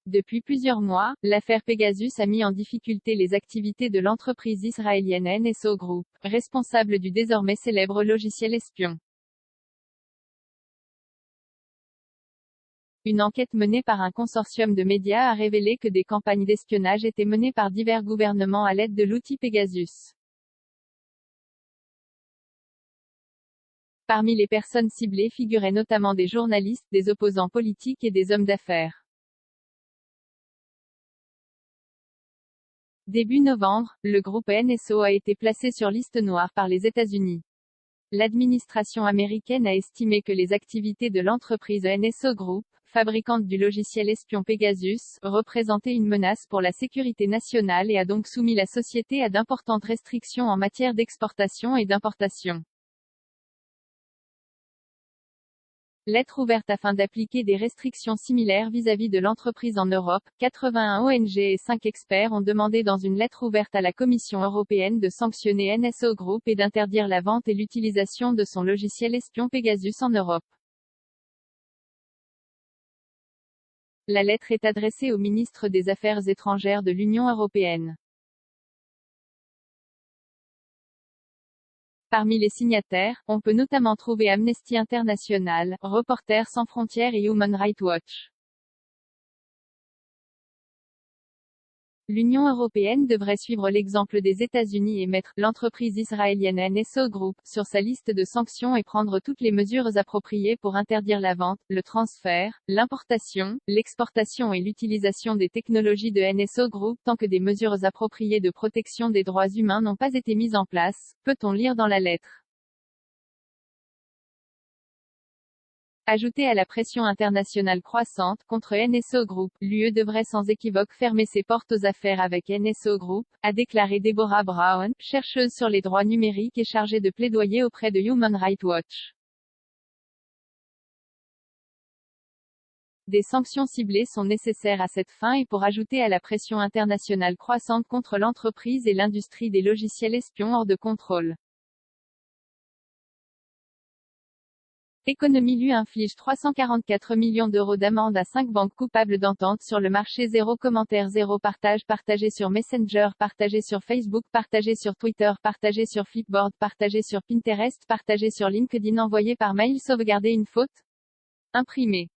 Depuis plusieurs mois, l'affaire Pegasus a mis en difficulté les activités de l'entreprise israélienne NSO Group, responsable du désormais célèbre logiciel espion. Une enquête menée par un consortium de médias a révélé que des campagnes d'espionnage étaient menées par divers gouvernements à l'aide de l'outil Pegasus. Parmi les personnes ciblées figuraient notamment des journalistes, des opposants politiques et des hommes d'affaires. Début novembre, le groupe NSO a été placé sur liste noire par les États-Unis. L'administration américaine a estimé que les activités de l'entreprise NSO Group, fabricante du logiciel espion Pegasus, représentaient une menace pour la sécurité nationale et a donc soumis la société à d'importantes restrictions en matière d'exportation et d'importation. Lettre ouverte afin d'appliquer des restrictions similaires vis-à-vis de l'entreprise en Europe. 81 ONG et 5 experts ont demandé dans une lettre ouverte à la Commission européenne de sanctionner NSO Group et d'interdire la vente et l'utilisation de son logiciel espion Pegasus en Europe. La lettre est adressée au ministre des Affaires étrangères de l'Union européenne. Parmi les signataires, on peut notamment trouver Amnesty International, Reporters sans frontières et Human Rights Watch. L'Union européenne devrait suivre l'exemple des États-Unis et mettre l'entreprise israélienne NSO Group sur sa liste de sanctions et prendre toutes les mesures appropriées pour interdire la vente, le transfert, l'importation, l'exportation et l'utilisation des technologies de NSO Group tant que des mesures appropriées de protection des droits humains n'ont pas été mises en place, peut-on lire dans la lettre. Ajouté à la pression internationale croissante contre NSO Group, l'UE devrait sans équivoque fermer ses portes aux affaires avec NSO Group, a déclaré Deborah Brown, chercheuse sur les droits numériques et chargée de plaidoyer auprès de Human Rights Watch. Des sanctions ciblées sont nécessaires à cette fin et pour ajouter à la pression internationale croissante contre l'entreprise et l'industrie des logiciels espions hors de contrôle. Économie lui inflige 344 millions d'euros d'amende à 5 banques coupables d'entente sur le marché. 0 commentaire 0 partage partagé sur Messenger, partagé sur Facebook, partagé sur Twitter, partagé sur Flipboard, partagé sur Pinterest, partagé sur LinkedIn, envoyé par mail. Sauvegarder une faute? Imprimé.